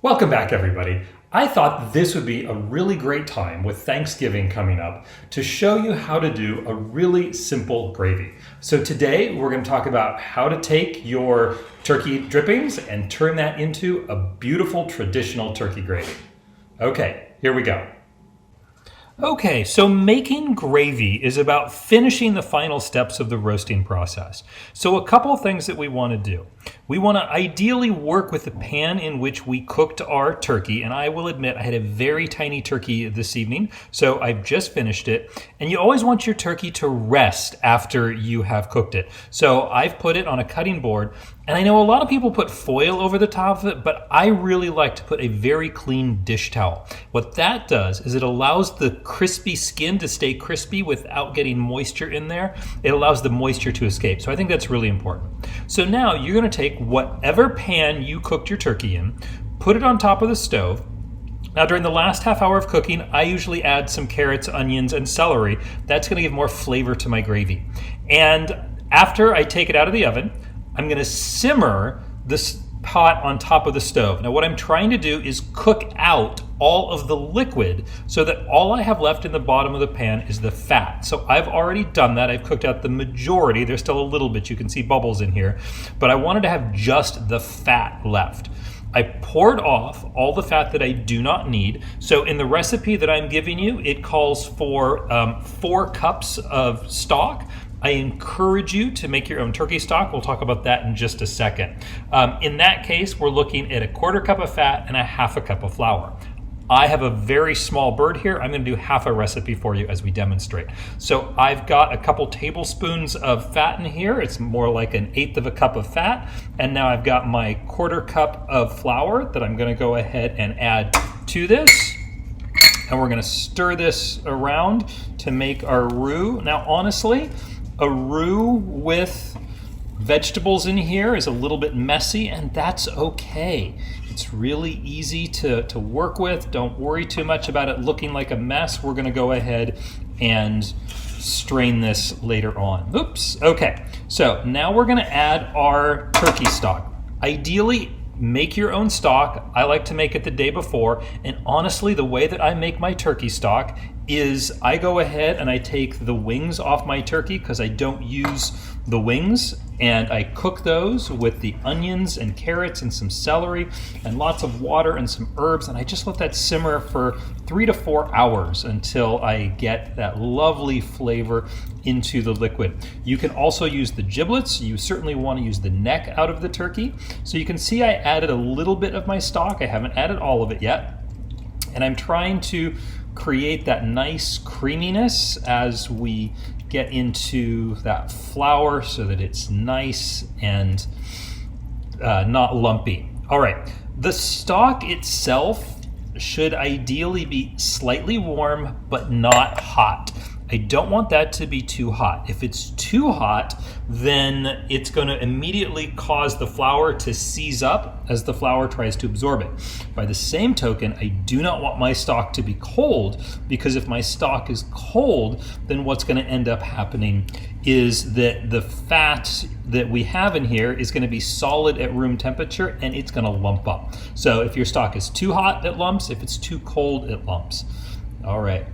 Welcome back, everybody. I thought this would be a really great time with Thanksgiving coming up to show you how to do a really simple gravy. So today we're going to talk about how to take your turkey drippings and turn that into a beautiful traditional turkey gravy. Okay, here we go. Okay, so making gravy is about finishing the final steps of the roasting process. So a couple of things that we want to do. We want to ideally work with the pan in which we cooked our turkey, and I will admit I had a very tiny turkey this evening, so I've just finished it. And you always want your turkey to rest after you have cooked it. So I've put it on a cutting board, and I know a lot of people put foil over the top of it, but I really like to put a very clean dish towel. What that does is it allows the crispy skin to stay crispy without getting moisture in there. It allows the moisture to escape. So I think that's really important. So now you're going to take whatever pan you cooked your turkey in, put it on top of the stove. Now, during the last half hour of cooking, I usually add some carrots, onions, and celery. That's going to give more flavor to my gravy. And after I take it out of the oven, I'm going to simmer this pot on top of the stove. Now, what I'm trying to do is cook out all of the liquid so that all I have left in the bottom of the pan is the fat. So I've already done that. I've cooked out the majority. There's still a little bit. You can see bubbles in here. But I wanted to have just the fat left. I poured off all the fat that I do not need. So in the recipe that I'm giving you, it calls for 4 cups of stock. I encourage you to make your own turkey stock. We'll talk about that in just a second. In that case, we're looking at a 1/4 cup of fat and a 1/2 cup of flour. I have a very small bird here. I'm going to do half a recipe for you as we demonstrate. So I've got a couple tablespoons of fat in here. It's more like 1/8 cup of fat. And now I've got my 1/4 cup of flour that I'm going to go ahead and add to this. And we're going to stir this around to make our roux. Now, honestly, a roux with vegetables in here is a little bit messy, and that's okay. It's really easy to work with. Don't worry too much about it looking like a mess. We're going to go ahead and strain this later on. Oops. Okay. So now we're going to add our turkey stock. Ideally, make your own stock. I like to make it the day before. And honestly, the way that I make my turkey stock is I go ahead and I take the wings off my turkey because I don't use the wings, and I cook those with the onions and carrots and some celery and lots of water and some herbs, and I just let that simmer for 3 to 4 hours until I get that lovely flavor into the liquid. You can also use the giblets. You certainly want to use the neck out of the turkey. So you can see I added a little bit of my stock. I haven't added all of it yet, and I'm trying to create that nice creaminess as we get into that flour so that it's nice and not lumpy. All right, the stock itself should ideally be slightly warm but not hot. I don't want that to be too hot. If it's too hot, then it's going to immediately cause the flour to seize up as the flour tries to absorb it. By the same token, I do not want my stock to be cold, because if my stock is cold, then what's going to end up happening is that the fat that we have in here is going to be solid at room temperature, and it's going to lump up. So if your stock is too hot, it lumps. If it's too cold, it lumps. All right.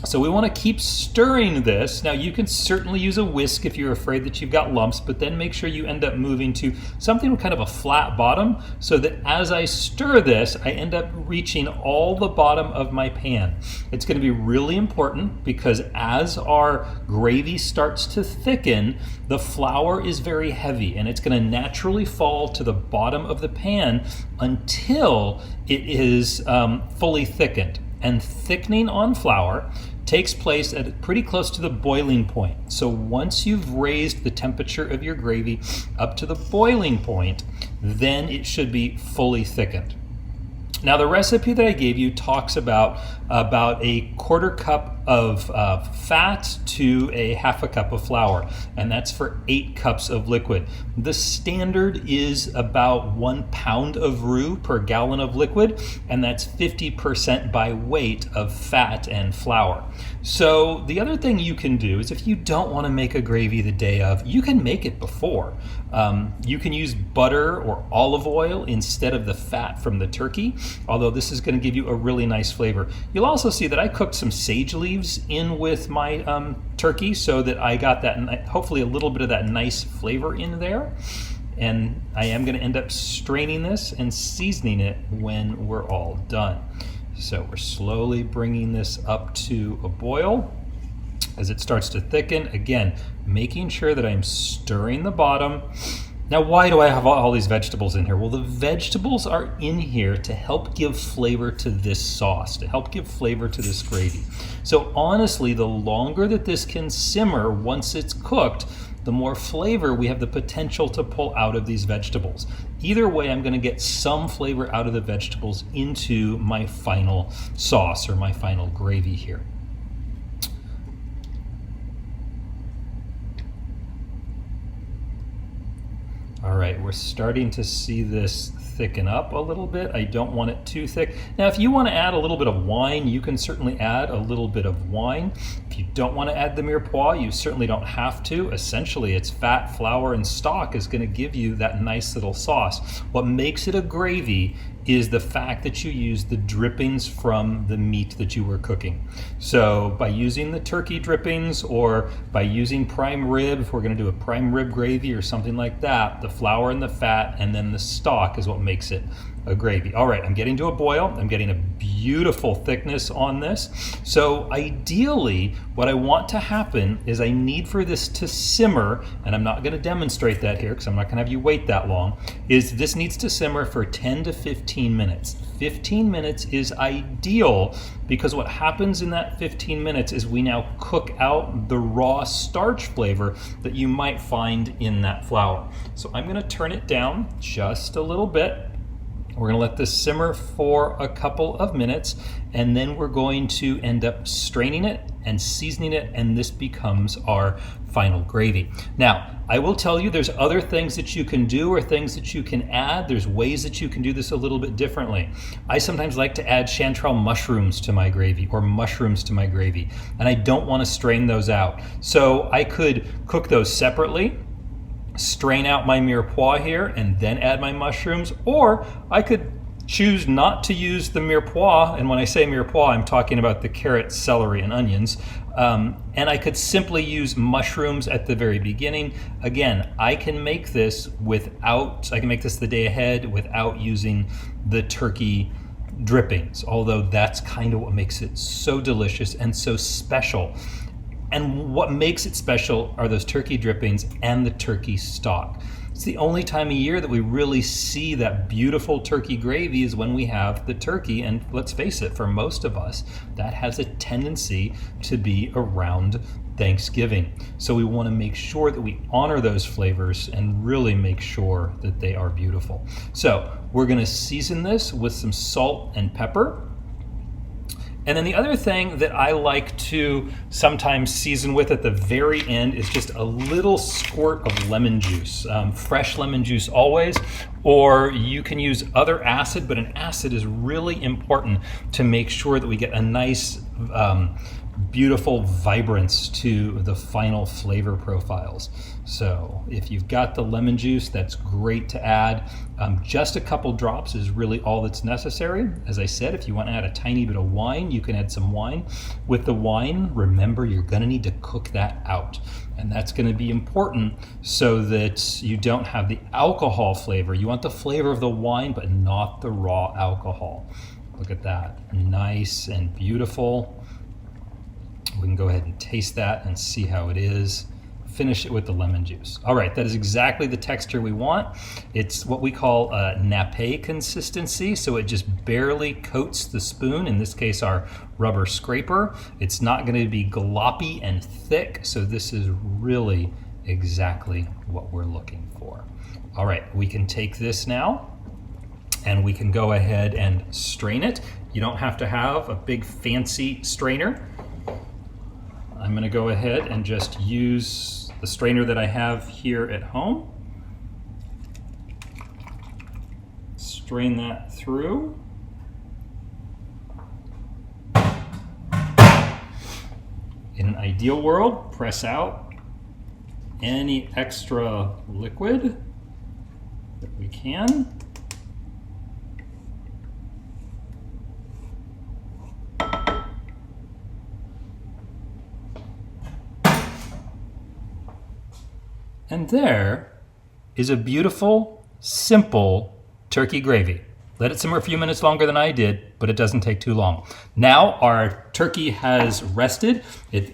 So we want to keep stirring this. Now, you can certainly use a whisk if you're afraid that you've got lumps, but then make sure you end up moving to something with kind of a flat bottom so that as I stir this, I end up reaching all the bottom of my pan. It's going to be really important because as our gravy starts to thicken, the flour is very heavy and it's going to naturally fall to the bottom of the pan until it is fully thickened. And thickening on flour takes place at pretty close to the boiling point. So once you've raised the temperature of your gravy up to the boiling point, then it should be fully thickened. Now, the recipe that I gave you talks about a 1/4 cup of fat to a half a cup of flour, and that's for 8 cups of liquid. The standard is about 1 pound of roux per gallon of liquid, and that's 50% by weight of fat and flour. So the other thing you can do is, if you don't want to make a gravy the day of, you can make it before. You can use butter or olive oil instead of the fat from the turkey, although this is going to give you a really nice flavor. You'll also see that I cooked some sage leaves in with my turkey, so that I got that, hopefully a little bit of that nice flavor in there. And I am going to end up straining this and seasoning it when we're all done. So we're slowly bringing this up to a boil. As it starts to thicken, again, making sure that I'm stirring the bottom. Now, why do I have all these vegetables in here? Well, the vegetables are in here to help give flavor to this sauce, to help give flavor to this gravy. So honestly, the longer that this can simmer once it's cooked, the more flavor we have the potential to pull out of these vegetables. Either way, I'm going to get some flavor out of the vegetables into my final sauce or my final gravy here. All right, we're starting to see this thicken up a little bit. I don't want it too thick. Now, if you want to add a little bit of wine, you can certainly add a little bit of wine. If you don't want to add the mirepoix, you certainly don't have to. Essentially, it's fat, flour, and stock is going to give you that nice little sauce. What makes it a gravy is the fact that you use the drippings from the meat that you were cooking. So by using the turkey drippings, or by using prime rib, if we're going to do a prime rib gravy or something like that, the flour and the fat and then the stock is what makes it a gravy. All right, I'm getting to a boil. I'm getting a beautiful thickness on this. So ideally, what I want to happen is I need for this to simmer, and I'm not going to demonstrate that here because I'm not going to have you wait that long, is this needs to simmer for 10 to 15 minutes. 15 minutes is ideal, because what happens in that 15 minutes is we now cook out the raw starch flavor that you might find in that flour. So I'm going to turn it down just a little bit. We're going to let this simmer for a couple of minutes, and then we're going to end up straining it and seasoning it, and this becomes our final gravy. Now, I will tell you there's other things that you can do or things that you can add. There's ways that you can do this a little bit differently. I sometimes like to add chanterelle mushrooms to my gravy, or mushrooms to my gravy, and I don't want to strain those out. So I could cook those separately, strain out my mirepoix here, and then add my mushrooms, or I could choose not to use the mirepoix, and when I say mirepoix, I'm talking about the carrot, celery, and onions, and I could simply use mushrooms at the very beginning. Again, I can make this the day ahead without using the turkey drippings, although that's kind of what makes it so delicious and so special. And what makes it special are those turkey drippings and the turkey stock. It's the only time of year that we really see that beautiful turkey gravy is when we have the turkey. And let's face it, for most of us, that has a tendency to be around Thanksgiving. So we want to make sure that we honor those flavors and really make sure that they are beautiful. So we're going to season this with some salt and pepper. And then the other thing that I like to sometimes season with at the very end is just a little squirt of lemon juice, fresh lemon juice always, or you can use other acid, but an acid is really important to make sure that we get a nice, beautiful vibrance to the final flavor profiles. So if you've got the lemon juice, that's great to add. Just a couple drops is really all that's necessary. As I said, if you want to add a tiny bit of wine, you can add some wine. With the wine, remember, you're going to need to cook that out. And that's going to be important so that you don't have the alcohol flavor. You want the flavor of the wine, but not the raw alcohol. Look at that. Nice and beautiful. We can go ahead and taste that and see how it is. Finish it with the lemon juice. All right, that is exactly the texture we want. It's what we call a nappe consistency, so it just barely coats the spoon, in this case our rubber scraper. It's not going to be gloppy and thick, so this is really exactly what we're looking for. All right, we can take this now and we can go ahead and strain it. You don't have to have a big fancy strainer. I'm going to go ahead and just use the strainer that I have here at home. Strain that through. In an ideal world, press out any extra liquid that we can. And there is a beautiful, simple turkey gravy. Let it simmer a few minutes longer than I did, but it doesn't take too long. Now our turkey has rested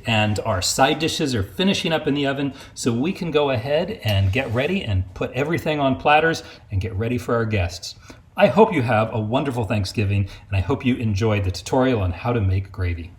and our side dishes are finishing up in the oven, so we can go ahead and get ready and put everything on platters and get ready for our guests. I hope you have a wonderful Thanksgiving, and I hope you enjoyed the tutorial on how to make gravy.